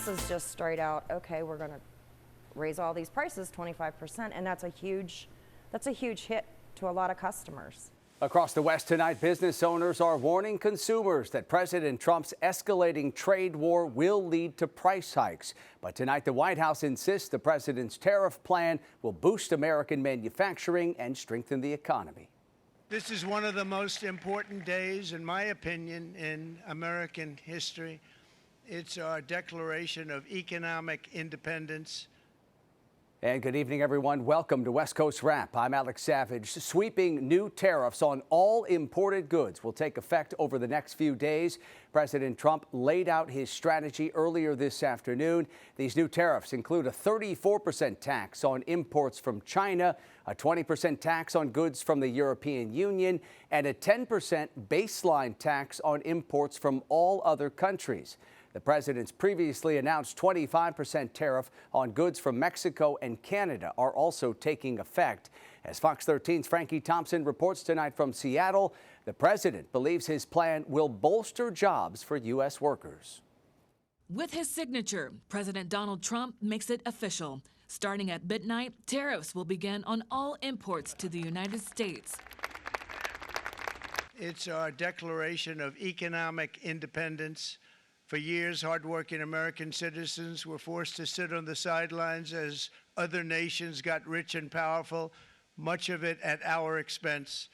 this is just straight out, okay, we're going to raise all these prices 25%, and that's a huge hit to a lot of customers. Across the West tonight, business owners are warning consumers that President Trump's escalating trade war will lead to price hikes. But tonight, the White House insists the president's tariff plan will boost American manufacturing and strengthen the economy. This is one of the most important days, in my opinion, in American history. It's our declaration of economic independence. And good evening, everyone. Welcome to West Coast Wrap. I'm Alex Savage. Sweeping new tariffs on all imported goods will take effect over the next few days. President Trump laid out his strategy earlier this afternoon. These new tariffs include a 34% tax on imports from China, a 20% tax on goods from the European Union, and a 10% baseline tax on imports from all other countries. The president's previously announced 25% tariff on goods from Mexico and Canada are also taking effect. As Fox 13's Frankie Thompson reports tonight from Seattle, the president believes his plan will bolster jobs for U.S. workers. With his signature, President Donald Trump makes it official. Starting at midnight, tariffs will begin on all imports to the United States. It's our declaration of economic independence. For years, hardworking American citizens were forced to sit on the sidelines as other nations got rich and powerful, much of it at our expense.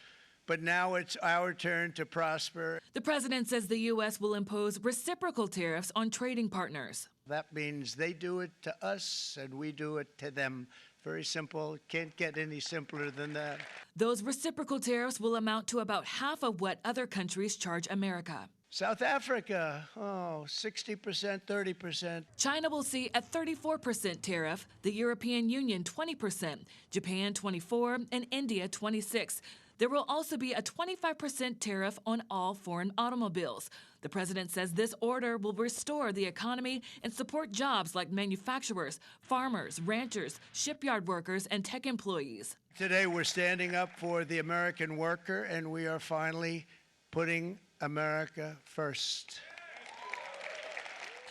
But now it's our turn to prosper. The president says the U.S. will impose reciprocal tariffs on trading partners. That means they do it to us and we do it to them. Very simple. Can't get any simpler than that. Those reciprocal tariffs will amount to about half of what other countries charge America. South Africa, 60%, 30%. China will see a 34% tariff, the European Union 20%, Japan 24%, and India 26%. There will also be a 25% tariff on all foreign automobiles. The president says this order will restore the economy and support jobs like manufacturers, farmers, ranchers, shipyard workers, and tech employees. Today we're standing up for the American worker, and we are finally putting America first.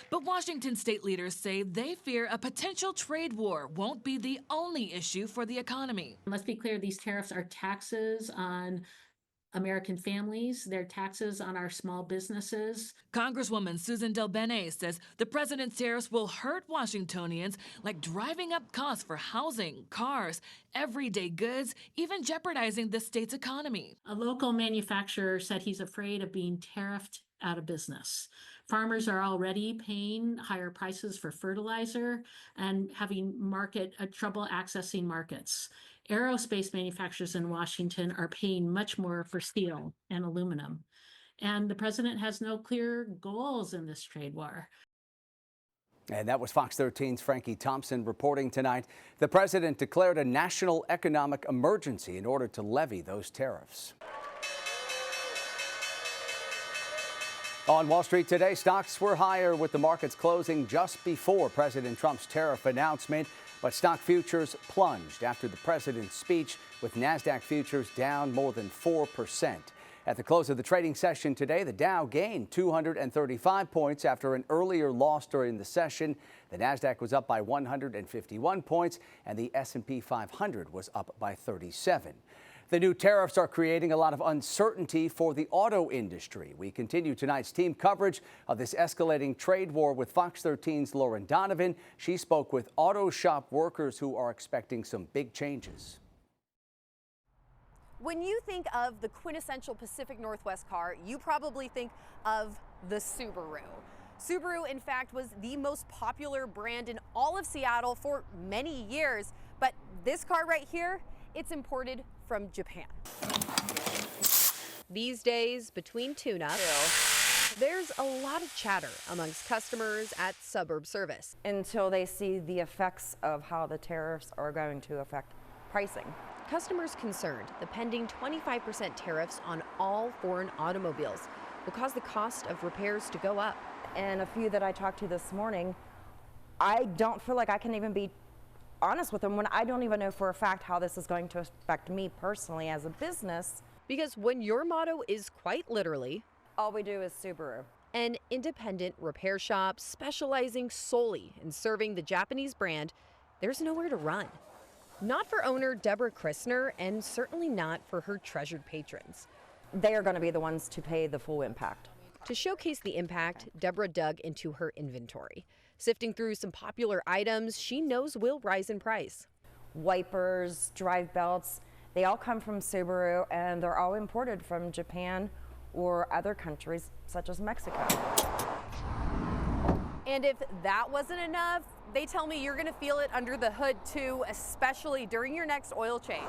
But Washington state leaders say they fear a potential trade war won't be the only issue for the economy. Let's be clear, these tariffs are taxes on American families. They're taxes on our small businesses. Congresswoman Susan DelBene says the president's tariffs will hurt Washingtonians, like driving up costs for housing, cars, everyday goods, even jeopardizing the state's economy. A local manufacturer said he's afraid of being tariffed out of business. Farmers are already paying higher prices for fertilizer and having trouble accessing markets. Aerospace manufacturers in Washington are paying much more for steel and aluminum. And the president has no clear goals in this trade war. And that was Fox 13's Frankie Thompson reporting tonight. The president declared a national economic emergency in order to levy those tariffs. On Wall Street today, stocks were higher with the markets closing just before President Trump's tariff announcement. But stock futures plunged after the president's speech, with NASDAQ futures down more than 4%. At the close of the trading session today, the Dow gained 235 points after an earlier loss during the session. The NASDAQ was up by 151 points, and the S&P 500 was up by 37. The new tariffs are creating a lot of uncertainty for the auto industry. We continue tonight's team coverage of this escalating trade war with Fox 13's Lauren Donovan. She spoke with auto shop workers who are expecting some big changes. When you think of the quintessential Pacific Northwest car, you probably think of the Subaru. Subaru, in fact, was the most popular brand in all of Seattle for many years. But this car right here, it's imported from Japan. These days, between tune-up, there's a lot of chatter amongst customers at Suburb Service. Until they see the effects of how the tariffs are going to affect pricing. Customers concerned the pending 25% tariffs on all foreign automobiles will cause the cost of repairs to go up. And a few that I talked to this morning, I don't feel like I can even be honest with them when I don't even know for a fact how this is going to affect me personally as a business. Because when your motto is quite literally, all we do is Subaru. an independent repair shop specializing solely in serving the Japanese brand, there's nowhere to run. Not for owner Deborah Christner, and certainly not for her treasured patrons. They are going to be the ones to pay the full impact. To showcase the impact, Deborah dug into her inventory. Sifting through some popular items she knows will rise in price. Wipers, drive belts, they all come from Subaru, and they're all imported from Japan or other countries such as Mexico. And if that wasn't enough, they tell me you're gonna feel it under the hood too, especially during your next oil change.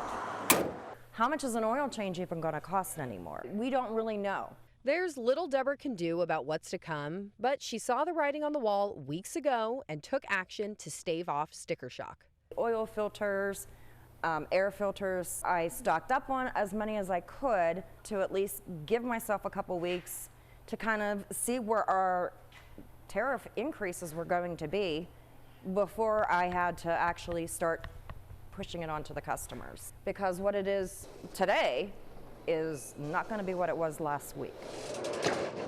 How much is an oil change even gonna cost anymore? We don't really know. There's little Deborah can do about what's to come, but she saw the writing on the wall weeks ago and took action to stave off sticker shock. Oil filters, air filters, I stocked up on as many as I could to at least give myself a couple weeks to kind of see where our tariff increases were going to be before I had to actually start pushing it on to the customers. Because what it is today is not going to be what it was last week.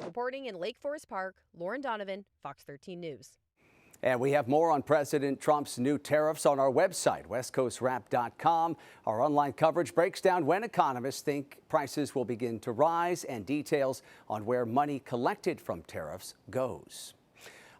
Reporting in Lake Forest Park, Lauren Donovan, Fox 13 News. And we have more on President Trump's new tariffs on our website, westcoastwrap.com. Our online coverage breaks down when economists think prices will begin to rise and details on where money collected from tariffs goes.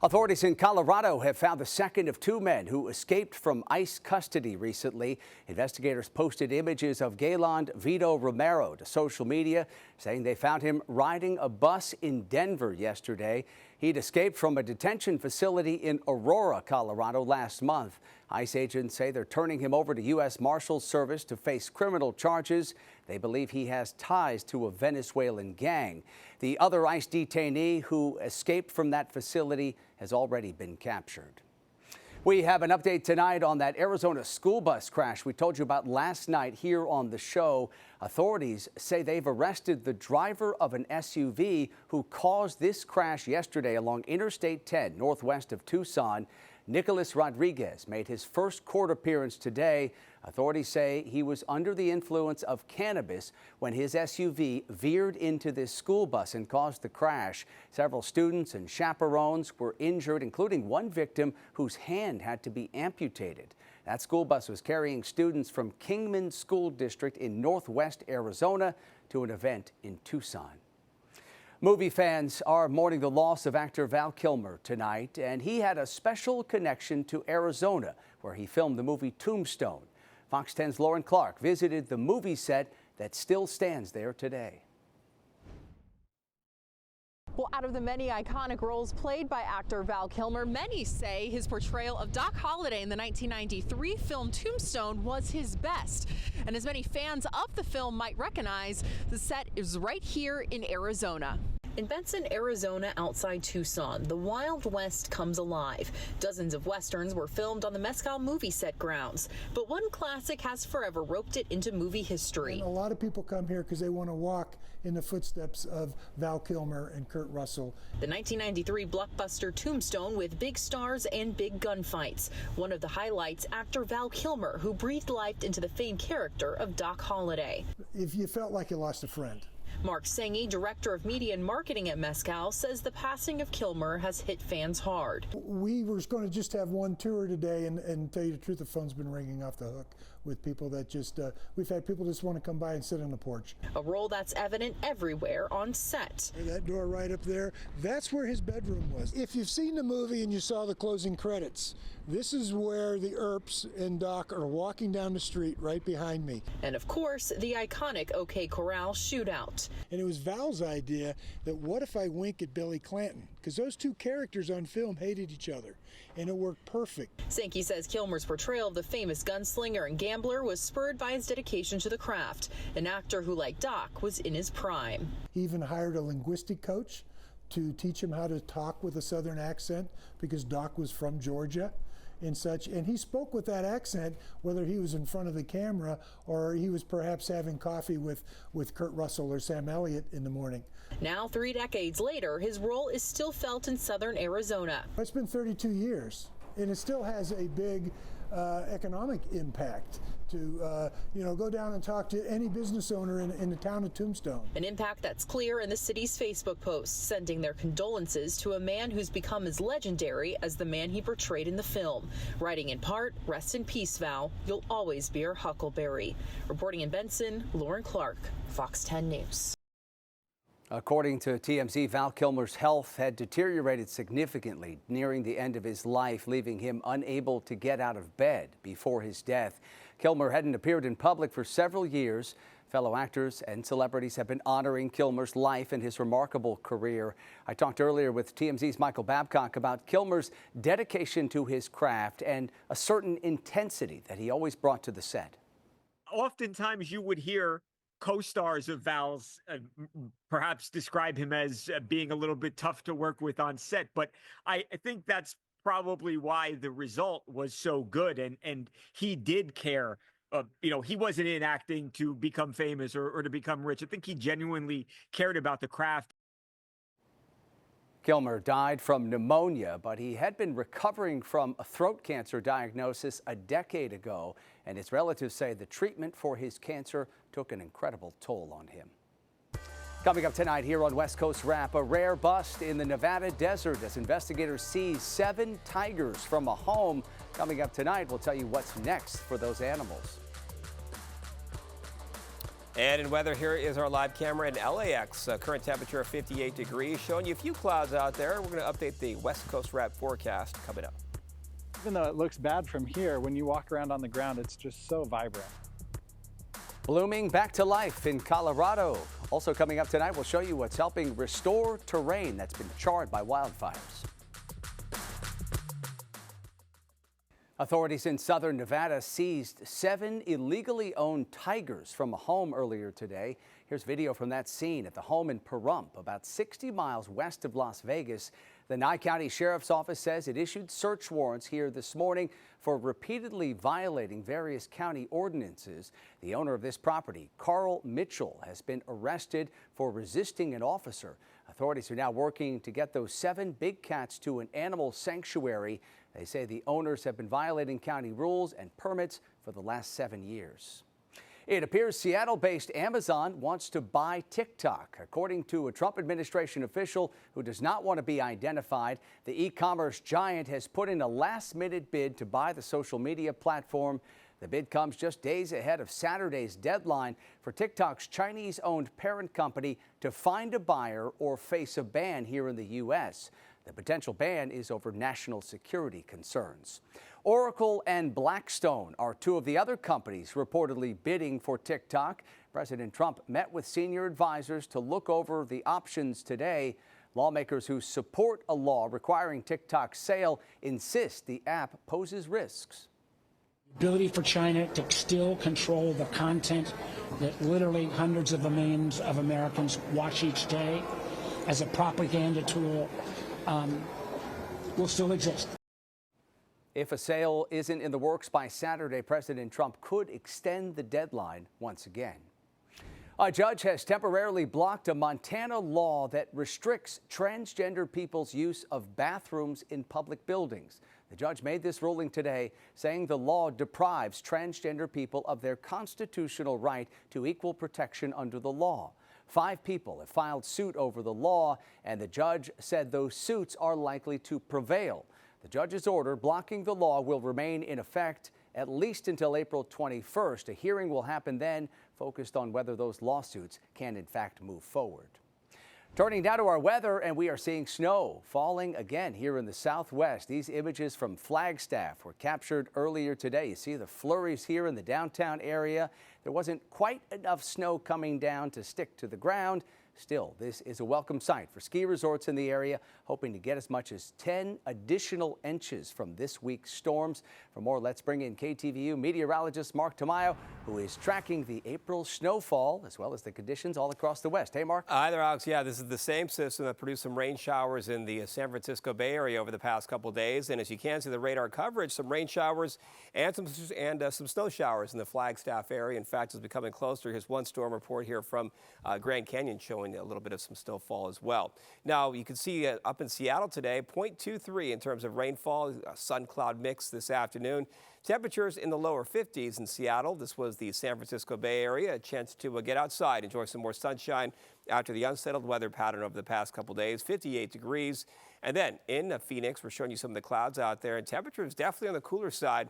Authorities in Colorado have found the second of two men who escaped from ICE custody recently. Investigators posted images of Gaylord Vito Romero to social media, saying they found him riding a bus in Denver yesterday. He'd escaped from a detention facility in Aurora, Colorado last month. ICE agents say they're turning him over to U.S. Marshals Service to face criminal charges. They believe he has ties to a Venezuelan gang. The other ICE detainee who escaped from that facility has already been captured. We have an update tonight on that Arizona school bus crash we told you about last night here on the show. Authorities say they've arrested the driver of an SUV who caused this crash yesterday along Interstate 10 northwest of Tucson. Nicholas Rodriguez made his first court appearance today. Authorities say he was under the influence of cannabis when his SUV veered into this school bus and caused the crash. Several students and chaperones were injured, including one victim whose hand had to be amputated. That school bus was carrying students from Kingman School District in northwest Arizona to an event in Tucson. Movie fans are mourning the loss of actor Val Kilmer tonight, and he had a special connection to Arizona, where he filmed the movie Tombstone. Fox 10's Lauren Clark visited the movie set that still stands there today. Well, out of the many iconic roles played by actor Val Kilmer, many say his portrayal of Doc Holliday in the 1993 film Tombstone was his best. And as many fans of the film might recognize, the set is right here in Arizona. In Benson, Arizona, outside Tucson, the Wild West comes alive. Dozens of westerns were filmed on the Mescal movie set grounds, but one classic has forever roped it into movie history. And a lot of people come here because they want to walk in the footsteps of Val Kilmer and Kurt Russell. The 1993 blockbuster Tombstone with big stars and big gunfights. One of the highlights, actor Val Kilmer, who breathed life into the famed character of Doc Holliday. If you felt like you lost a friend. Mark Sengi, director of media and marketing at Mescal, says the passing of Kilmer has hit fans hard. We were going to just have one tour today, and tell you the truth, the phone's been ringing off the hook with people that just, we've had people just want to come by and sit on the porch. A role that's evident everywhere on set. That door right up there, that's where his bedroom was. If you've seen the movie and you saw the closing credits, this is where the Earps and Doc are walking down the street right behind me. And of course, the iconic OK Corral shootout. And it was Val's idea that what if I wink at Billy Clanton? Because those two characters on film hated each other, and it worked perfect. Sankey says Kilmer's portrayal of the famous gunslinger and gambler was spurred by his dedication to the craft. An actor who, like Doc, was in his prime. He even hired a linguistic coach to teach him how to talk with a Southern accent because Doc was from Georgia and such. And he spoke with that accent whether he was in front of the camera or he was perhaps having coffee with Kurt Russell or Sam Elliott in the morning. Now, 3 decades later, his role is still felt in southern Arizona. It's been 32 years. and it still has a big economic impact to go down and talk to any business owner in the town of Tombstone. An impact that's clear in the city's Facebook posts, sending their condolences to a man who's become as legendary as the man he portrayed in the film. Writing in part, "Rest in peace, Val. You'll always be our Huckleberry." Reporting in Benson, Lauren Clark, Fox 10 News. According to TMZ, Val Kilmer's health had deteriorated significantly nearing the end of his life, leaving him unable to get out of bed before his death. Kilmer hadn't appeared in public for several years. Fellow actors and celebrities have been honoring Kilmer's life and his remarkable career. I talked earlier with TMZ's Michael Babcock about Kilmer's dedication to his craft and a certain intensity that he always brought to the set. Oftentimes you would hear co-stars of Val's perhaps describe him as being a little bit tough to work with on set, but I think that's probably why the result was so good, and he did care. He wasn't in acting to become famous or to become rich. I think he genuinely cared about the craft. Kilmer died from pneumonia, but he had been recovering from a throat cancer diagnosis a decade ago, and his relatives say the treatment for his cancer took an incredible toll on him. Coming up tonight here on West Coast Wrap, a rare bust in the Nevada desert as investigators seize 7 tigers from a home. Coming up tonight, we'll tell you what's next for those animals. And in weather, here is our live camera in LAX. Current temperature of 58 degrees, showing you a few clouds out there. We're going to update the West Coast Wrap forecast coming up. Even though it looks bad from here, when you walk around on the ground, it's just so vibrant. Blooming back to life in Colorado. Also coming up tonight, we'll show you what's helping restore terrain that's been charred by wildfires. Authorities in southern Nevada seized 7 illegally owned tigers from a home earlier today. Here's video from that scene at the home in Pahrump, about 60 miles west of Las Vegas. The Nye County Sheriff's Office says it issued search warrants here this morning for repeatedly violating various county ordinances. The owner of this property, Carl Mitchell, has been arrested for resisting an officer. Authorities are now working to get those 7 big cats to an animal sanctuary. They say the owners have been violating county rules and permits for the last 7 years. It appears Seattle-based Amazon wants to buy TikTok. According to a Trump administration official who does not want to be identified, the e-commerce giant has put in a last-minute bid to buy the social media platform. The bid comes just days ahead of Saturday's deadline for TikTok's Chinese-owned parent company to find a buyer or face a ban here in the U.S. The potential ban is over national security concerns. Oracle and Blackstone are 2 of the other companies reportedly bidding for TikTok. President Trump met with senior advisors to look over the options today. Lawmakers who support a law requiring TikTok's sale insist the app poses risks. The ability for China to still control the content that literally hundreds of millions of Americans watch each day as a propaganda tool will still exist. If a sale isn't in the works by Saturday, President Trump could extend the deadline once again. A judge has temporarily blocked a Montana law that restricts transgender people's use of bathrooms in public buildings. The judge made this ruling today, saying the law deprives transgender people of their constitutional right to equal protection under the law. 5 people have filed suit over the law, and the judge said those suits are likely to prevail. The judge's order blocking the law will remain in effect at least until April 21st. A hearing will happen then, focused on whether those lawsuits can in fact move forward. Turning now to our weather, and we are seeing snow falling again here in the southwest. These images from Flagstaff were captured earlier today. You see the flurries here in the downtown area. There wasn't quite enough snow coming down to stick to the ground. Still, this is a welcome sight for ski resorts in the area, hoping to get as much as 10 additional inches from this week's storms. For more, let's bring in KTVU meteorologist Mark Tamayo, who is tracking the April snowfall as well as the conditions all across the west. Hey, Mark. Hi there, Alex. Yeah, this is the same system that produced some rain showers in the San Francisco Bay Area over the past couple of days. And as you can see the radar coverage, some rain showers and some snow showers in the Flagstaff area. In fact, it's becoming closer. Here's one storm report here from Grand Canyon showing showing a little bit of some snowfall as well. Now, you can see up in Seattle today, 0.23 in terms of rainfall, a sun-cloud mix this afternoon. Temperatures in the lower 50s in Seattle. This was the San Francisco Bay Area. A chance to get outside, enjoy some more sunshine after the unsettled weather pattern over the past couple days. 58 degrees. And then in Phoenix, we're showing you some of the clouds out there, and temperatures definitely on the cooler side.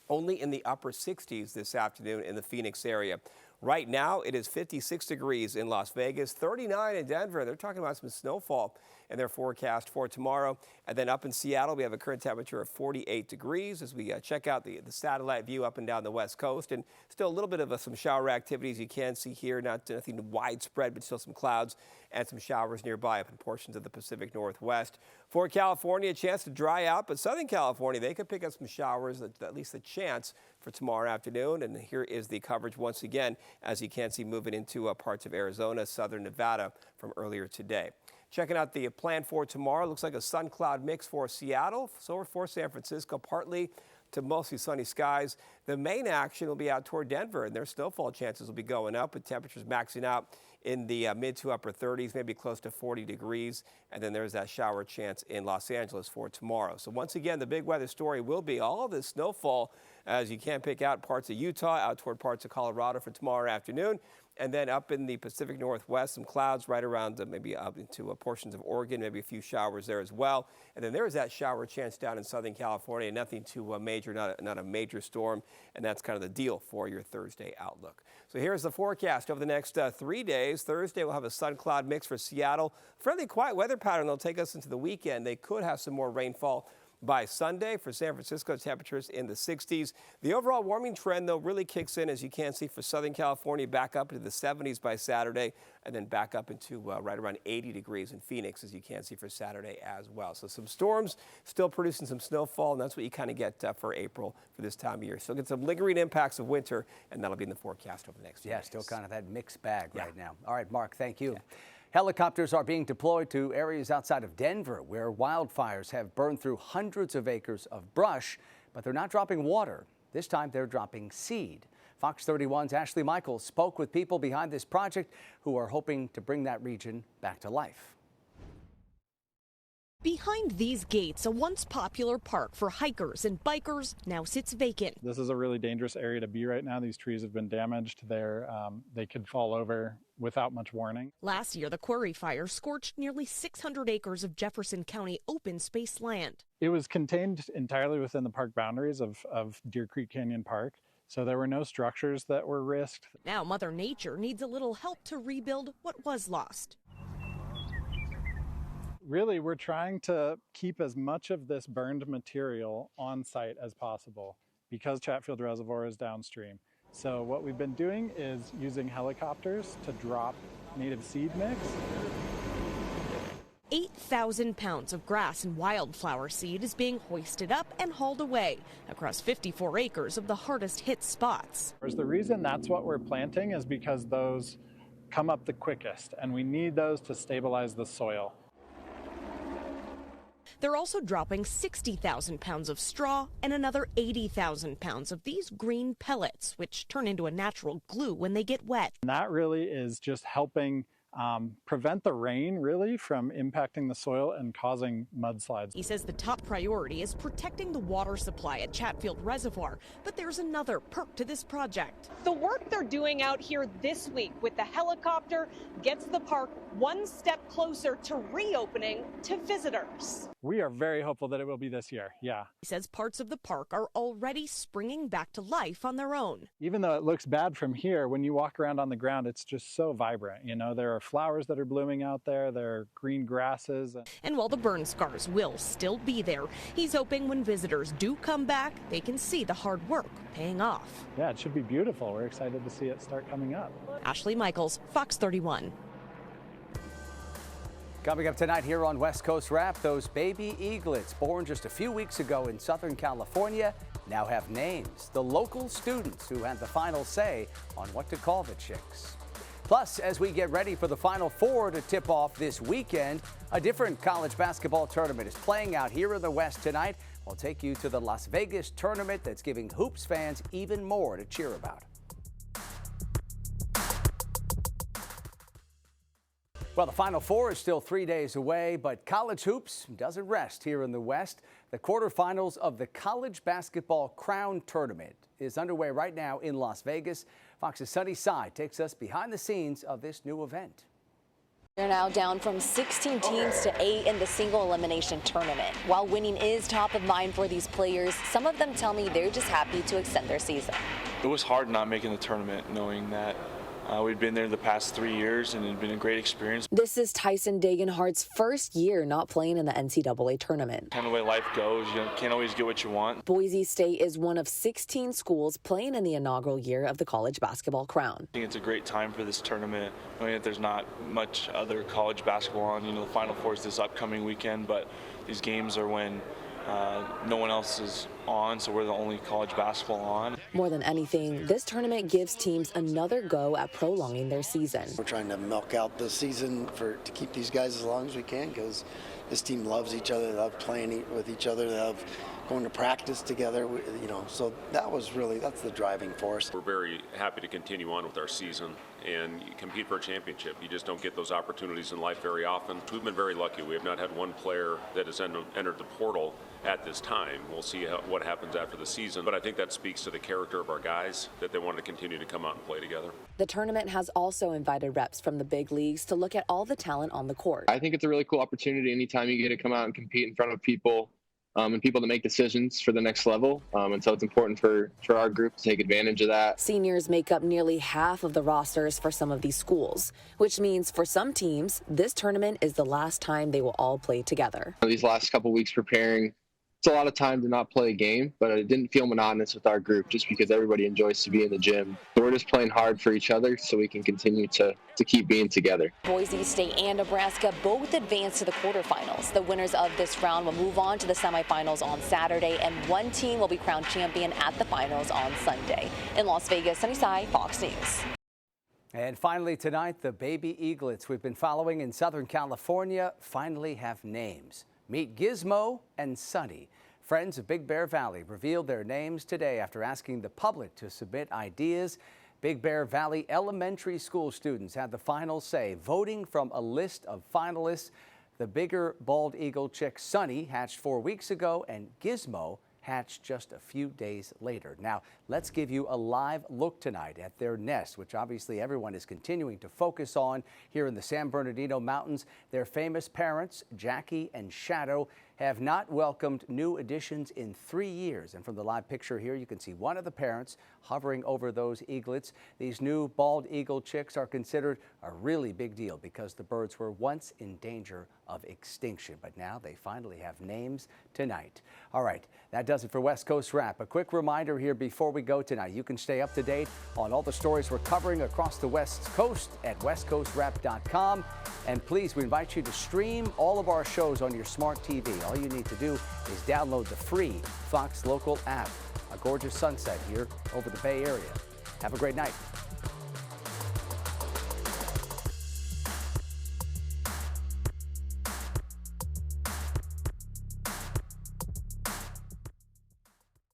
Only in the upper 60s this afternoon in the Phoenix area. Right now, it is 56 degrees in Las Vegas, 39 in Denver. They're talking about some snowfall in their forecast for tomorrow. And then up in Seattle, we have a current temperature of 48 degrees as we check out the satellite view up and down the West Coast. And still a little bit of some shower activities you can see here. Nothing widespread, but still some clouds and some showers nearby up in portions of the Pacific Northwest. For California, a chance to dry out, but Southern California, they could pick up some showers, at least a chance for tomorrow afternoon. And here is the coverage once again, as you can see, moving into parts of Arizona, southern Nevada from earlier today. Checking out the plan for tomorrow, looks like a sun cloud mix for Seattle, so for San Francisco, partly to mostly sunny skies. The main action will be out toward Denver, and their snowfall chances will be going up with temperatures maxing out in the mid to upper 30s, maybe close to 40 degrees. And then there's that shower chance in Los Angeles for tomorrow. So once again, the big weather story will be all this snowfall, as you can pick out parts of Utah, out toward parts of Colorado for tomorrow afternoon. And then up in the Pacific Northwest, some clouds right around maybe up into portions of Oregon, maybe a few showers there as well. And then there is that shower chance down in Southern California, nothing too major, not a major storm. And that's kind of the deal for your Thursday outlook. So here's the forecast over the next 3 days. Thursday, we'll have a sun cloud mix for Seattle. Fairly quiet weather pattern that'll take us into the weekend. They could have some more rainfall by Sunday. For San Francisco, temperatures in the 60s. The overall warming trend, though, really kicks in, as you can see, for Southern California, back up into the 70s by Saturday, and then back up into right around 80 degrees in Phoenix, as you can see, for Saturday as well. So some storms still producing some snowfall, and that's what you kind of get for April for this time of year. So get some lingering impacts of winter, and that'll be in the forecast over the next few days. Still kind of that mixed bag right now. All right, Mark, thank you. Yeah. Helicopters are being deployed to areas outside of Denver where wildfires have burned through hundreds of acres of brush, but they're not dropping water. This time they're dropping seed. Fox 31's Ashley Michaels spoke with people behind this project who are hoping to bring that region back to life. Behind these gates, a once popular park for hikers and bikers now sits vacant. This is a really dangerous area to be right now. These trees have been damaged. They could fall over without much warning. Last year, the quarry fire scorched nearly 600 acres of Jefferson County open space land. It was contained entirely within the park boundaries of Deer Creek Canyon Park, so there were no structures that were risked. Now Mother Nature needs a little help to rebuild what was lost. Really, we're trying to keep as much of this burned material on site as possible because Chatfield Reservoir is downstream. So what we've been doing is using helicopters to drop native seed mix. 8,000 pounds of grass and wildflower seed is being hoisted up and hauled away across 54 acres of the hardest hit spots. The reason that's what we're planting is because those come up the quickest, and we need those to stabilize the soil. They're also dropping 60,000 pounds of straw and another 80,000 pounds of these green pellets, which turn into a natural glue when they get wet. And that really is just helping prevent the rain really from impacting the soil and causing mudslides. He says the top priority is protecting the water supply at Chatfield Reservoir, but there's another perk to this project. The work they're doing out here this week with the helicopter gets the park one step closer to reopening to visitors. We are very hopeful that it will be this year, yeah. He says parts of the park are already springing back to life on their own. Even though it looks bad from here, when you walk around on the ground, it's just so vibrant. You know, there are flowers that are blooming out there, there are green grasses. And while the burn scars will still be there, he's hoping when visitors do come back, they can see the hard work paying off. Yeah, it should be beautiful. We're excited to see it start coming up. Ashley Michaels, Fox 31. Coming up tonight here on West Coast Wrap, those baby eaglets born just a few weeks ago in Southern California now have names. The local students who had the final say on what to call the chicks. Plus, as we get ready for the Final Four to tip off this weekend, a different college basketball tournament is playing out here in the West tonight. We'll take you to the Las Vegas tournament that's giving hoops fans even more to cheer about. Well, the Final Four is still 3 days away, but college hoops doesn't rest here in the West. The quarterfinals of the College Basketball Crown Tournament is underway right now in Las Vegas. Fox's Sunny Side takes us behind the scenes of this new event. They're now down from 16 teams to 8 in the single elimination tournament. While winning is top of mind for these players, some of them tell me they're just happy to extend their season. It was hard not making the tournament, knowing that we'd been there the past 3 years and it'd been a great experience. This is Tyson Dagenhart's first year not playing in the NCAA tournament. Kind of the way life goes, you can't always get what you want. Boise State is one of 16 schools playing in the inaugural year of the College Basketball Crown. I think it's a great time for this tournament, knowing that there's not much other college basketball on. The Final Four is this upcoming weekend, but these games are when no one else is on, so we're the only college basketball on. More than anything, this tournament gives teams another go at prolonging their season. We're trying to milk out the season to keep these guys as long as we can, because this team loves each other, they love playing with each other, they love going to practice together, so that's the driving force. We're very happy to continue on with our season and compete for a championship. You just don't get those opportunities in life very often. We've been very lucky. We have not had one player that has entered the portal at this time. We'll see what happens after the season, but I think that speaks to the character of our guys, that they want to continue to come out and play together. The tournament has also invited reps from the big leagues to look at all the talent on the court. I think it's a really cool opportunity anytime you get to come out and compete in front of people and people to make decisions for the next level. And so it's important for our group to take advantage of that. Seniors make up nearly half of the rosters for some of these schools, which means for some teams, this tournament is the last time they will all play together. These last couple weeks preparing, it's a lot of time to not play a game, but it didn't feel monotonous with our group just because everybody enjoys to be in the gym. So we're just playing hard for each other so we can continue to keep being together. Boise State and Nebraska both advanced to the quarterfinals. The winners of this round will move on to the semifinals on Saturday, and one team will be crowned champion at the finals on Sunday. In Las Vegas, Sunny Side, Fox News. And finally tonight, the baby eaglets we've been following in Southern California finally have names. Meet Gizmo and Sunny. Friends of Big Bear Valley revealed their names today after asking the public to submit ideas. Big Bear Valley elementary school students had the final say, voting from a list of finalists. The bigger bald eagle chick Sunny hatched 4 weeks ago, and Gizmo hatched just a few days later. Now, let's give you a live look tonight at their nest, which obviously everyone is continuing to focus on here in the San Bernardino Mountains. Their famous parents, Jackie and Shadow, have not welcomed new additions in 3 years. And from the live picture here, you can see one of the parents hovering over those eaglets. These new bald eagle chicks are considered a really big deal because the birds were once in danger of extinction, but now they finally have names tonight. All right, that does it for West Coast Wrap. A quick reminder here before we go tonight, you can stay up to date on all the stories we're covering across the West Coast at westcoastwrap.com. And please, we invite you to stream all of our shows on your smart TV. All you need to do is download the free Fox Local app. A gorgeous sunset here over the Bay Area. Have a great night.